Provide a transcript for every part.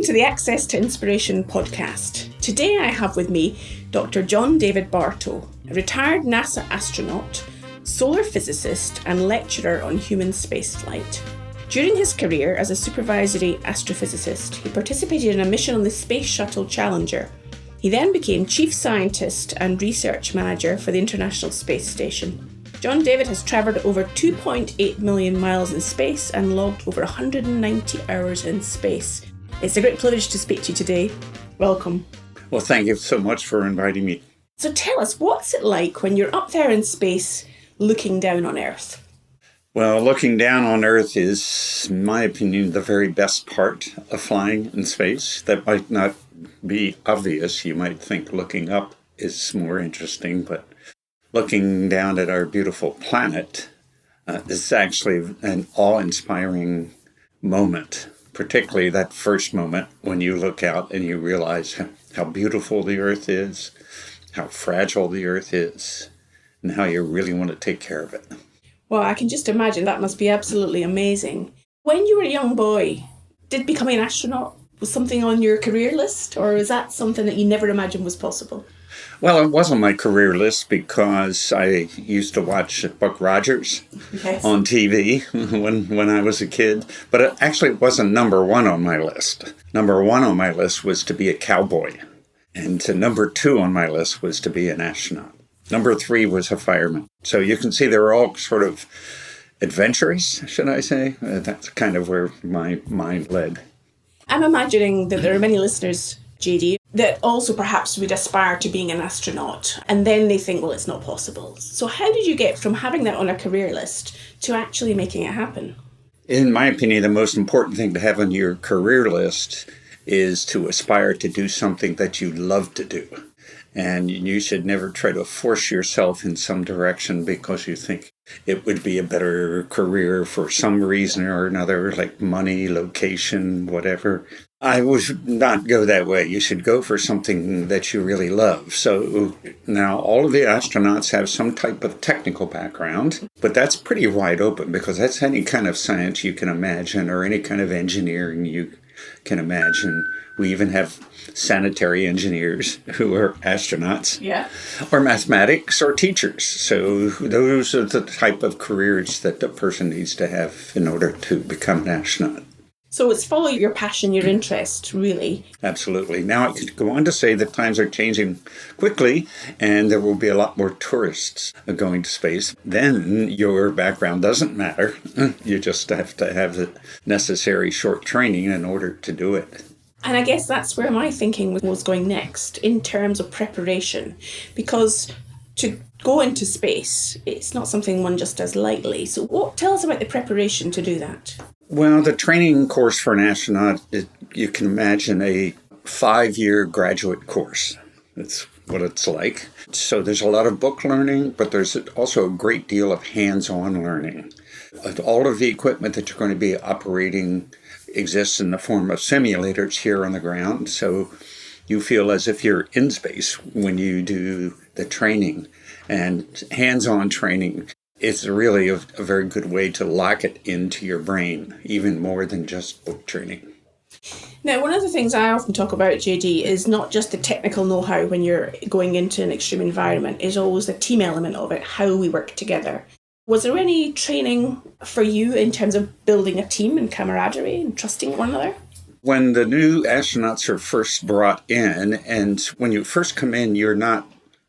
to the Access to Inspiration podcast. Today I have with me Dr. John David Bartoe, a retired NASA astronaut, solar physicist and lecturer on human spaceflight. During his career as a supervisory astrophysicist, he participated in a mission on the Space Shuttle Challenger. He then became chief scientist and research manager for the International Space Station. John David has travelled over 2.8 million miles in space and logged over 190 hours in space. It's a great privilege to speak to you today. Welcome. Well, thank you so much for inviting me. So tell us, what's it like when you're up there in space looking down on Earth? Well, looking down on Earth is, in my opinion, the very best part of flying in space. That might not be obvious. You might think looking up is more interesting, but looking down at our beautiful planet is actually an awe-inspiring moment, particularly that first moment when you look out and you realize how beautiful the Earth is, how fragile the Earth is, and how you really want to take care of it. Well, I can just imagine that must be absolutely amazing. When you were a young boy, did becoming an astronaut was something on your career list, or is that something that you never imagined was possible? Well, it was on my career list because I used to watch Buck Rogers on TV when I was a kid. But it actually wasn't number one on my list. Number one on my list was to be a cowboy. And number two on my list was to be an astronaut. Number three was a fireman. So you can see they were all sort of adventurous, should I say. That's kind of where my mind led. I'm imagining that there are many listeners, JD, that also perhaps would aspire to being an astronaut, and then they think, well, it's not possible. So how did you get from having that on a career list to actually making it happen? In my opinion, the most important thing to have on your career list is to aspire to do something that you love to do. And you should never try to force yourself in some direction because you think it would be a better career for some reason or another, like money, location, whatever. I would not go that way. You should go for something that you really love. So now all of the astronauts have some type of technical background, but that's pretty wide open because that's any kind of science you can imagine or any kind of engineering you can imagine. We even have sanitary engineers who are astronauts, or mathematics or teachers. So those are the type of careers that the person needs to have in order to become an astronaut. So it's follow your passion, your interest, really. Absolutely. Now I could go on to say that times are changing quickly and there will be a lot more tourists going to space. Then your background doesn't matter. You just have to have the necessary short training in order to do it. And I guess that's where my thinking was going next in terms of preparation, because to go into space, it's not something one just does lightly. So tell us about the preparation to do that. Well, the training course for an astronaut, you can imagine a 5-year graduate course. That's what it's like. So there's a lot of book learning, but there's also a great deal of hands-on learning. All of the equipment that you're going to be operating exists in the form of simulators here on the ground. So you feel as if you're in space when you do the training. And hands-on training is really a very good way to lock it into your brain, even more than just book training. Now, one of the things I often talk about, JD, is not just the technical know-how when you're going into an extreme environment, is always the team element of it, how we work together. Was there any training for you in terms of building a team and camaraderie and trusting one another? When the new astronauts are first brought in, and when you first come in, you're not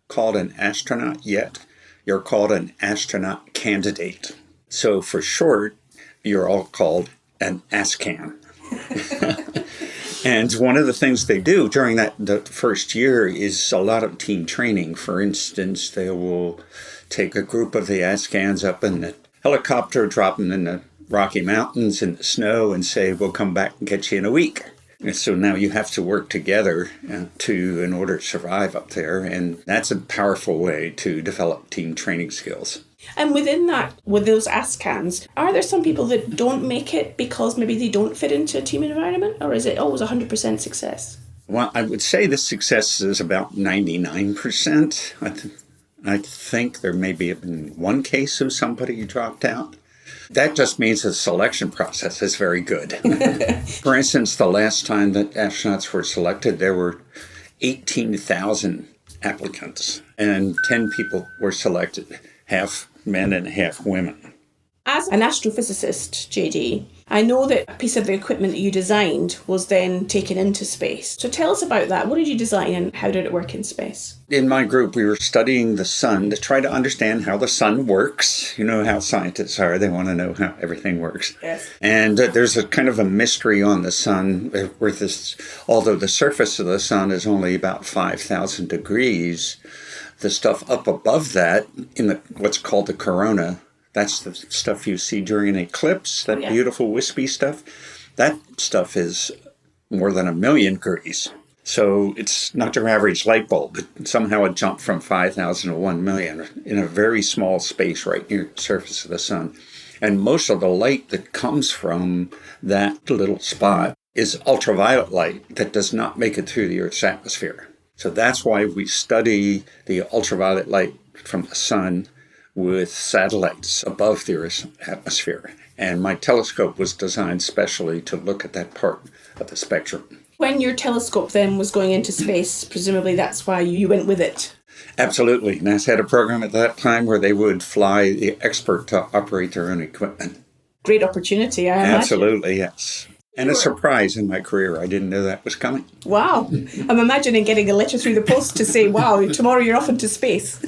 called an astronaut yet. You're called an astronaut candidate. So for short, you're all called an ASCAN. And one of the things they do during the first year is a lot of team training. For instance, they will take a group of the ASCANs up in a helicopter, drop them in the Rocky Mountains in the snow and say, we'll come back and get you in a week. And so now you have to work together in order to survive up there. And that's a powerful way to develop team training skills. And within that, with those ASCANs, are there some people that don't make it because maybe they don't fit into a team environment? Or is it always 100% success? Well, I would say the success is about 99%. I think there may be been one case of somebody who dropped out. That just means the selection process is very good. For instance, the last time that astronauts were selected, there were 18,000 applicants, and 10 people were selected, half men and half women. As an astrophysicist, JD, I know that a piece of the equipment that you designed was then taken into space. So tell us about that. What did you design and how did it work in space? In my group, we were studying the sun to try to understand how the sun works. You know how scientists are. They want to know how everything works. Yes. And there's a kind of a mystery on the sun, although the surface of the sun is only about 5,000 degrees, the stuff up above that, in what's called the corona, that's the stuff you see during an eclipse, that beautiful wispy stuff. That stuff is more than 1 million degrees. So it's not your average light bulb. Somehow it jumped from 5,000 to 1 million in a very small space right near the surface of the sun. And most of the light that comes from that little spot is ultraviolet light that does not make it through the Earth's atmosphere. So that's why we study the ultraviolet light from the sun with satellites above the Earth's atmosphere. And my telescope was designed specially to look at that part of the spectrum. When your telescope then was going into space, presumably that's why you went with it. Absolutely. NASA had a program at that time where they would fly the expert to operate their own equipment. Great opportunity, I imagine. Absolutely, yes. And a surprise in my career. I didn't know that was coming. Wow. I'm imagining getting a letter through the post to say, wow, tomorrow you're off into space.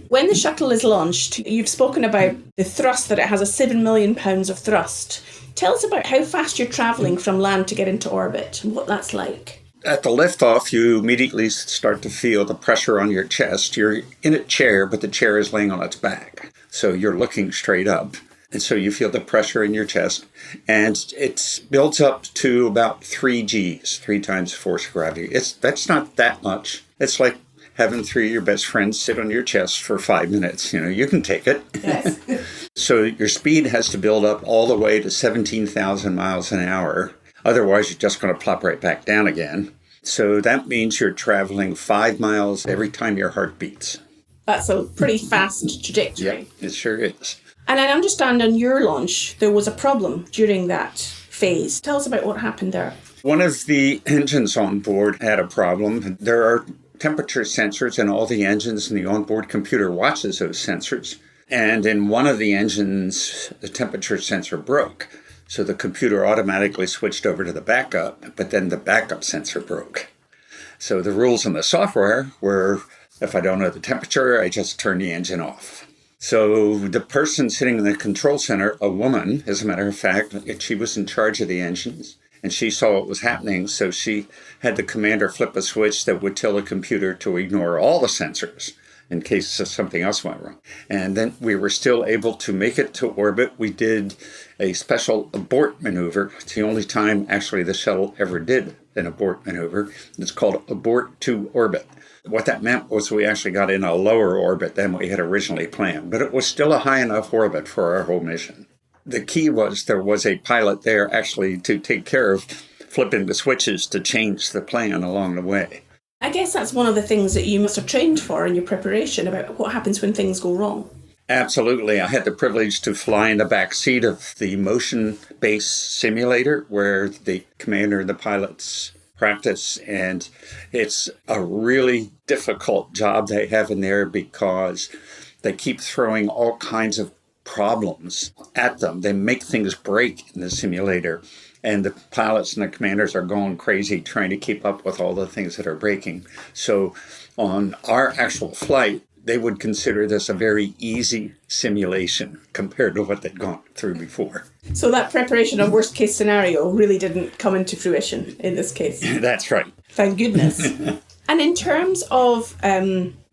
When the shuttle is launched, you've spoken about the thrust, that it has a 7 million pounds of thrust. Tell us about how fast you're travelling from land to get into orbit and what that's like. At the liftoff, you immediately start to feel the pressure on your chest. You're in a chair, but the chair is laying on its back. So you're looking straight up. And so you feel the pressure in your chest. And it builds up to about 3 Gs, 3 times the force of gravity. That's not that much. It's like having 3 of your best friends sit on your chest for 5 minutes. You know, you can take it. Yes. So your speed has to build up all the way to 17,000 miles an hour. Otherwise, you're just going to plop right back down again. So that means you're traveling 5 miles every time your heart beats. That's a pretty fast trajectory. Yeah, it sure is. And I understand on your launch, there was a problem during that phase. Tell us about what happened there. One of the engines on board had a problem. There are temperature sensors in all the engines, and the onboard computer watches those sensors. And in one of the engines, the temperature sensor broke. So the computer automatically switched over to the backup, but then the backup sensor broke. So the rules in the software were, if I don't know the temperature, I just turn the engine off. So the person sitting in the control center, a woman, as a matter of fact, she was in charge of the engines, and she saw what was happening, so she had the commander flip a switch that would tell the computer to ignore all the sensors in case something else went wrong. And then we were still able to make it to orbit. We did a special abort maneuver. It's the only time, actually, the shuttle ever did an abort maneuver. It's called abort to orbit. What that meant was we actually got in a lower orbit than we had originally planned, but it was still a high enough orbit for our whole mission. The key was there was a pilot there actually to take care of flipping the switches to change the plan along the way. I guess that's one of the things that you must have trained for in your preparation about what happens when things go wrong. Absolutely. I had the privilege to fly in the back seat of the motion-based simulator where the commander and the pilots practice, and it's a really difficult job they have in there because they keep throwing all kinds of problems at them. They make things break in the simulator, and the pilots and the commanders are going crazy trying to keep up with all the things that are breaking. So on our actual flight, they would consider this a very easy simulation compared to what they'd gone through before. So that preparation of worst case scenario really didn't come into fruition in this case. That's right. Thank goodness. And in terms of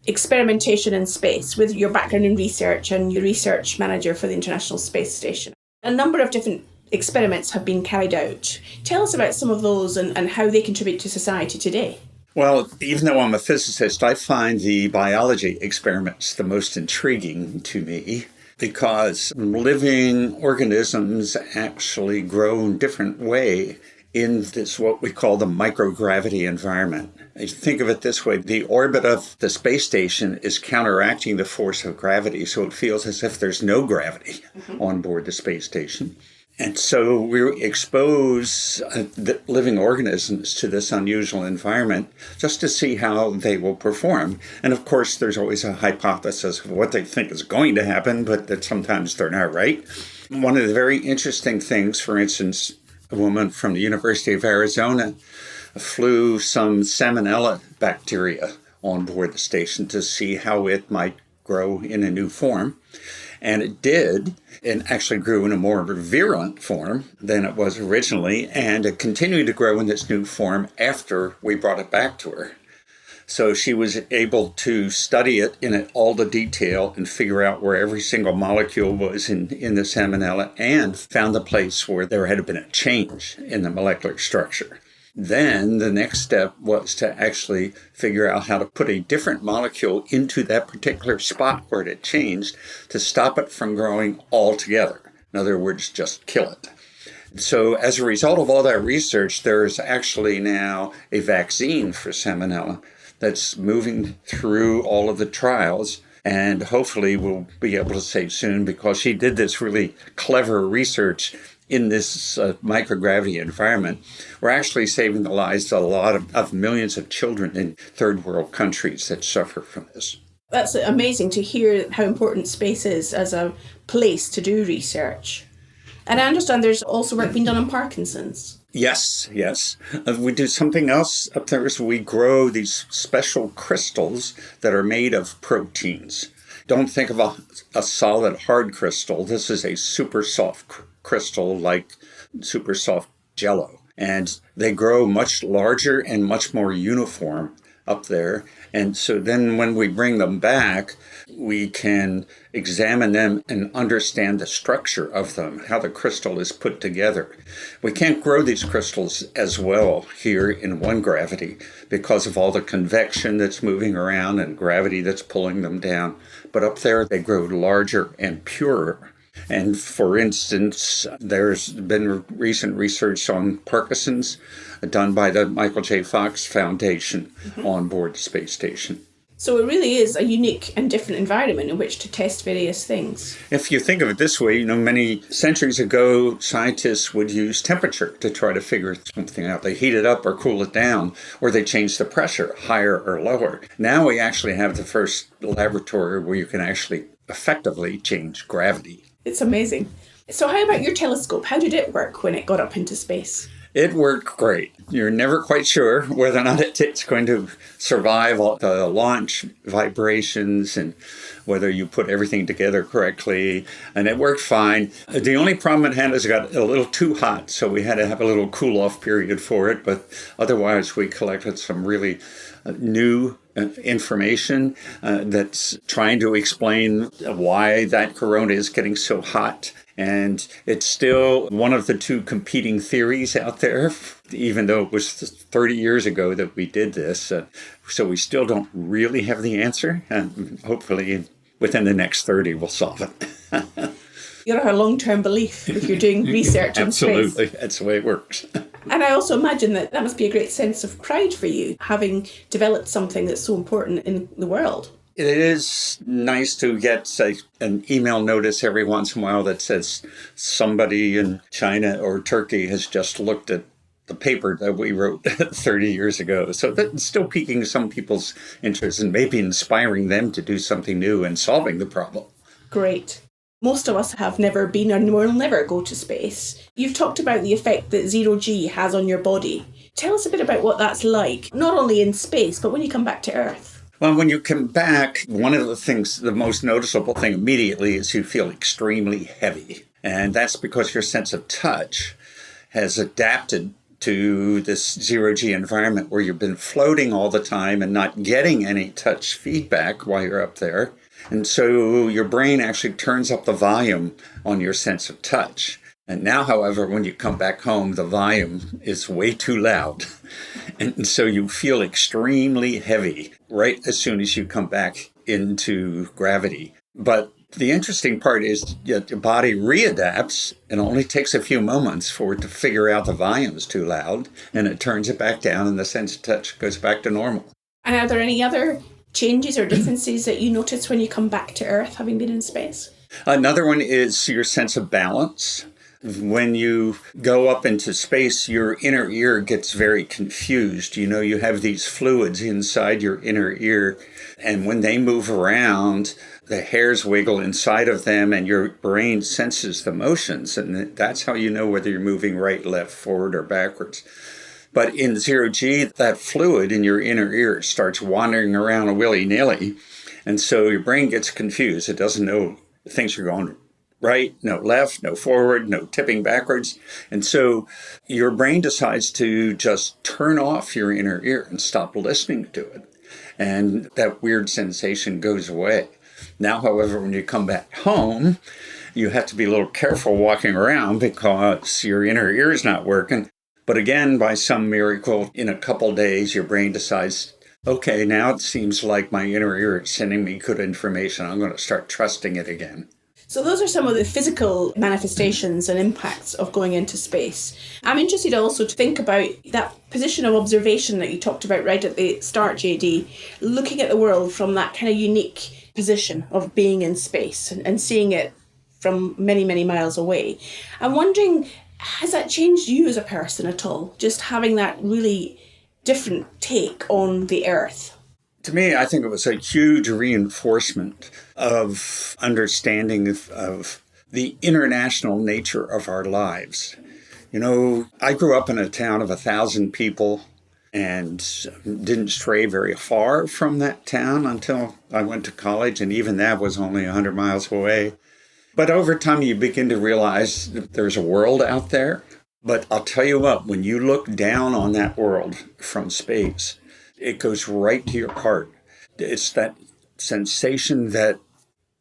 experimentation in space, with your background in research and your research manager for the International Space Station, a number of different experiments have been carried out. Tell us about some of those and how they contribute to society today. Well, even though I'm a physicist, I find the biology experiments the most intriguing to me because living organisms actually grow in a different way in this, what we call the microgravity environment. You think of it this way, the orbit of the space station is counteracting the force of gravity, so it feels as if there's no gravity on board the space station. And so we expose the living organisms to this unusual environment just to see how they will perform. And of course, there's always a hypothesis of what they think is going to happen, but that sometimes they're not right. One of the very interesting things, for instance, a woman from the University of Arizona flew some salmonella bacteria on board the station to see how it might grow in a new form. And it did, and actually grew in a more virulent form than it was originally, and it continued to grow in this new form after we brought it back to her. So she was able to study it in all the detail and figure out where every single molecule was in the salmonella, and found the place where there had been a change in the molecular structure. Then the next step was to actually figure out how to put a different molecule into that particular spot where it had changed to stop it from growing altogether. In other words, just kill it. So as a result of all that research, there is actually now a vaccine for salmonella that's moving through all of the trials, and hopefully we'll be able to say soon, because she did this really clever research in this microgravity environment. We're actually saving the lives of a lot of millions of children in third world countries that suffer from this. That's amazing to hear how important space is as a place to do research. And I understand there's also work being done on Parkinson's. Yes. We do something else up there. So we grow these special crystals that are made of proteins. Don't think of a solid hard crystal. This is a super soft crystal, like super soft jello. And they grow much larger and much more uniform up there. And so then when we bring them back, we can examine them and understand the structure of them, how the crystal is put together. We can't grow these crystals as well here in one gravity because of all the convection that's moving around and gravity that's pulling them down. But up there, they grow larger and purer. And for instance, there's been recent research on Parkinson's done by the Michael J. Fox Foundation on board the space station. So it really is a unique and different environment in which to test various things. If you think of it this way, many centuries ago, scientists would use temperature to try to figure something out. They heat it up or cool it down, or they change the pressure, higher or lower. Now we actually have the first laboratory where you can actually effectively change gravity. It's amazing. So how about your telescope? How did it work when it got up into space? It worked great. You're never quite sure whether or not it's going to survive all the launch vibrations and whether you put everything together correctly. And it worked fine. The only problem it had is it got a little too hot, so we had to have a little cool-off period for it. But otherwise, we collected some really new information that's trying to explain why that corona is getting so hot. And it's still one of the two competing theories out there, even though it was 30 years ago that we did this. So we still don't really have the answer. And hopefully within the next 30, we'll solve it. You have a long-term belief if you're doing research in space. Absolutely. That's the way it works. And I also imagine that must be a great sense of pride for you, having developed something that's so important in the world. It is nice to get, say, an email notice every once in a while that says somebody in China or Turkey has just looked at the paper that we wrote 30 years ago. So that's still piquing some people's interest and maybe inspiring them to do something new and solving the problem. Great. Most of us have never been and will never go to space. You've talked about the effect that zero-G has on your body. Tell us a bit about what that's like, not only in space, but when you come back to Earth. Well, when you come back, one of the things, the most noticeable thing immediately is you feel extremely heavy. And that's because your sense of touch has adapted to this zero-G environment where you've been floating all the time and not getting any touch feedback while you're up there. And so your brain actually turns up the volume on your sense of touch. And now, however, when you come back home, the volume is way too loud. And so you feel extremely heavy right as soon as you come back into gravity. But The interesting part is that your body readapts and only takes a few moments for it to figure out the volume's too loud, and it turns it back down and the sense of touch goes back to normal. And are there any other changes or differences that you notice when you come back to Earth, having been in space? Another one is your sense of balance. When you go up into space, your inner ear gets very confused. You know, you have these fluids inside your inner ear, and when they move around, the hairs wiggle inside of them, and your brain senses the motions, and that's how you know whether you're moving right, left, forward, or backwards. But in zero-G, that fluid in your inner ear starts wandering around willy-nilly, and so your brain gets confused. It doesn't know things are going right, no left, no forward, no tipping backwards. And so your brain decides to just turn off your inner ear and stop listening to it. And that weird sensation goes away. Now, however, when you come back home, you have to be a little careful walking around because your inner ear is not working. But again, by some miracle, in a couple days, your brain decides, okay, now it seems like my inner ear is sending me good information. I'm going to start trusting it again. So those are some of the physical manifestations and impacts of going into space. I'm interested also to think about that position of observation that you talked about right at the start, JD, looking at the world from that kind of unique position of being in space and seeing it from many, many miles away. I'm wondering, has that changed you as a person at all? Just having that really different take on the Earth? To me, I think it was a huge reinforcement of understanding of the international nature of our lives. You know, I grew up in a town of 1,000 people and didn't stray very far from that town until I went to college, and even that was only 100 miles away. But over time, you begin to realize that there's a world out there. But I'll tell you what, when you look down on that world from space, it goes right to your heart. It's that sensation that,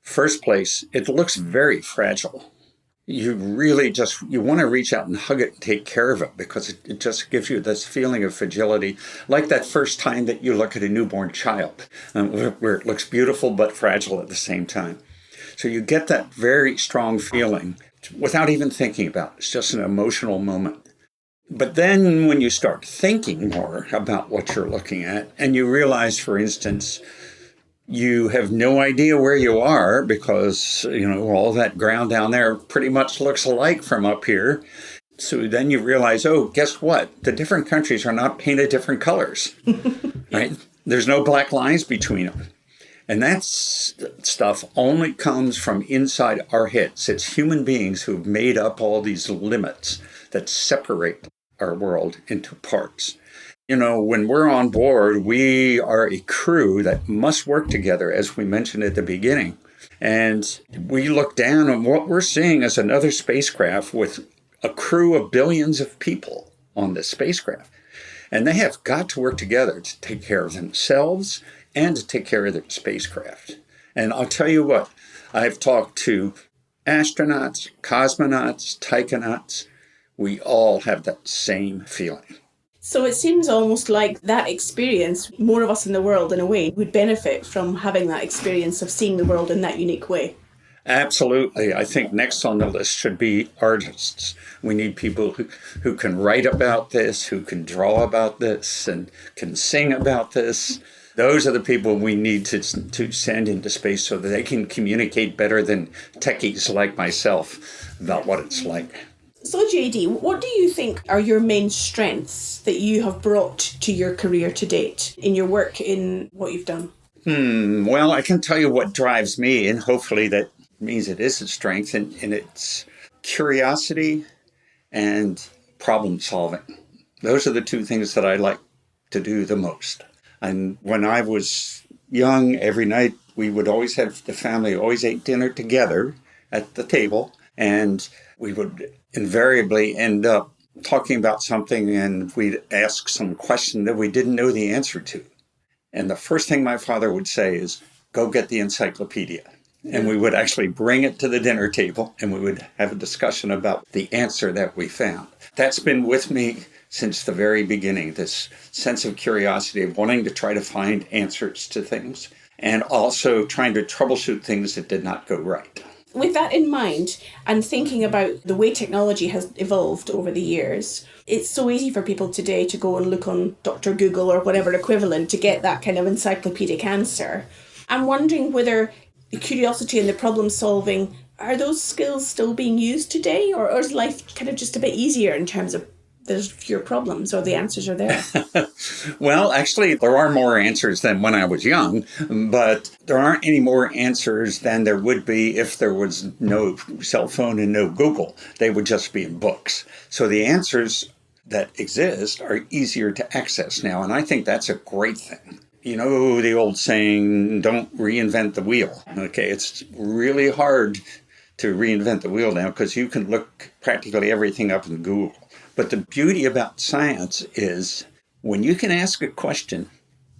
first place, it looks very fragile. You really you want to reach out and hug it and take care of it because it just gives you this feeling of fragility, like that first time that you look at a newborn child, where it looks beautiful but fragile at the same time. So you get that very strong feeling without even thinking about it. It's just an emotional moment. But then when you start thinking more about what you're looking at, and you realize, for instance, you have no idea where you are because, you know, all that ground down there pretty much looks alike from up here. So then you realize, oh, guess what? The different countries are not painted different colors, right? There's no black lines between them. And that stuff only comes from inside our heads. It's human beings who've made up all these limits that separate our world into parts. You know, when we're on board, we are a crew that must work together, as we mentioned at the beginning. And we look down and what we're seeing is another spacecraft with a crew of billions of people on this spacecraft. And they have got to work together to take care of themselves and to take care of their spacecraft. And I'll tell you what, I've talked to astronauts, cosmonauts, taikonauts. We all have that same feeling. So it seems almost like that experience, more of us in the world in a way, would benefit from having that experience of seeing the world in that unique way. Absolutely. I think next on the list should be artists. We need people who can write about this, who can draw about this, and can sing about this. Those are the people we need to send into space so that they can communicate better than techies like myself about what it's like. So JD, what do you think are your main strengths that you have brought to your career to date in your work, in what you've done? Well, I can tell you what drives me, and hopefully that means it is a strength, and it's curiosity and problem solving. Those are the two things that I like to do the most. And when I was young, every night we would always have the family always ate dinner together at the table, and we would invariably end up talking about something, and we'd ask some question that we didn't know the answer to. And the first thing my father would say is, go get the encyclopedia. And we would actually bring it to the dinner table, and we would have a discussion about the answer that we found. That's been with me since the very beginning, this sense of curiosity of wanting to try to find answers to things and also trying to troubleshoot things that did not go right. With that in mind, and thinking about the way technology has evolved over the years, it's so easy for people today to go and look on Dr. Google or whatever equivalent to get that kind of encyclopedic answer. I'm wondering whether the curiosity and the problem solving, are those skills still being used today, or is life kind of just a bit easier in terms of there's fewer problems or the answers are there? Well, actually, there are more answers than when I was young, but there aren't any more answers than there would be if there was no cell phone and no Google. They would just be in books. So the answers that exist are easier to access now, and I think that's a great thing. You know, the old saying, don't reinvent the wheel. Okay, it's really hard to reinvent the wheel now because you can look practically everything up in Google. But the beauty about science is when you can ask a question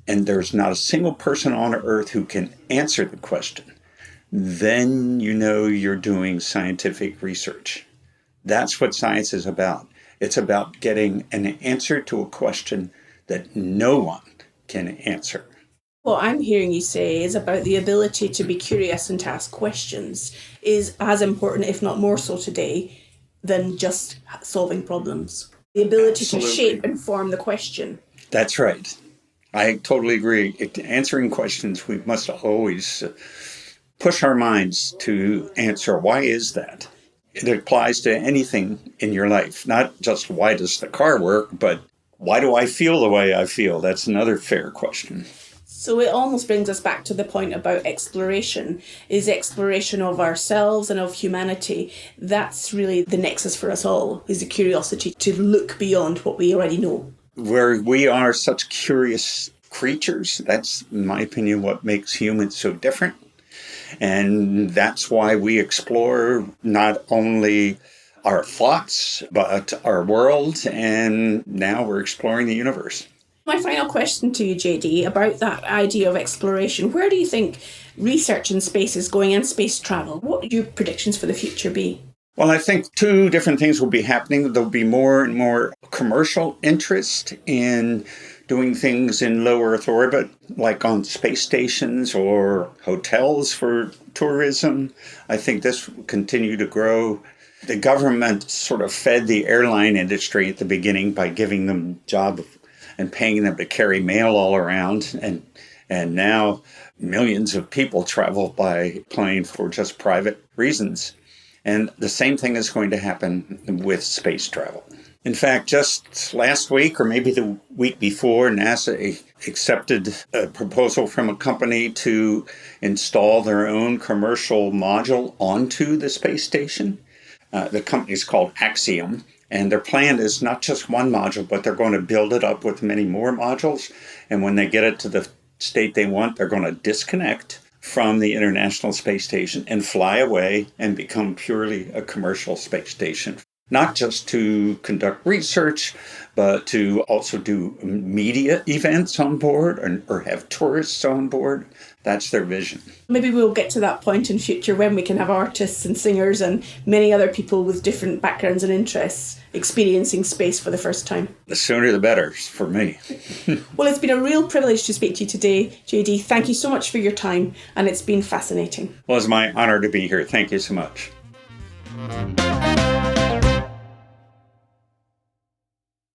and there's not a single person on earth who can answer the question, then you know you're doing scientific research. That's what science is about. It's about getting an answer to a question that no one can answer. What I'm hearing you say is about the ability to be curious and to ask questions is as important, if not more so today, than just solving problems. The ability Absolutely. to shape and form the question. That's right. I totally agree. Answering questions, we must always push our minds to answer, why is that? It applies to anything in your life, not just why does the car work, but why do I feel the way I feel? That's another fair question. So it almost brings us back to the point about exploration. Is exploration of ourselves and of humanity, that's really the nexus for us all, is the curiosity to look beyond what we already know. Where we are such curious creatures, that's, in my opinion, what makes humans so different. And that's why we explore not only our thoughts, but our world, and now we're exploring the universe. My final question to you, JD, about that idea of exploration. Where do you think research in space is going and space travel? What would your predictions for the future be? Well, I think two different things will be happening. There'll be more and more commercial interest in doing things in low Earth orbit, like on space stations or hotels for tourism. I think this will continue to grow. The government sort of fed the airline industry at the beginning by giving them jobs and paying them to carry mail all around. And now millions of people travel by plane for just private reasons. And the same thing is going to happen with space travel. In fact, just last week, or maybe the week before, NASA accepted a proposal from a company to install their own commercial module onto the space station. The company is called Axiom. And their plan is not just one module, but they're going to build it up with many more modules. And when they get it to the state they want, they're going to disconnect from the International Space Station and fly away and become purely a commercial space station. Not just to conduct research, but to also do media events on board or have tourists on board. That's their vision. Maybe we'll get to that point in future when we can have artists and singers and many other people with different backgrounds and interests experiencing space for the first time. The sooner the better for me. Well, it's been a real privilege to speak to you today, JD. Thank you so much for your time, and it's been fascinating. Well, it's my honor to be here. Thank you so much.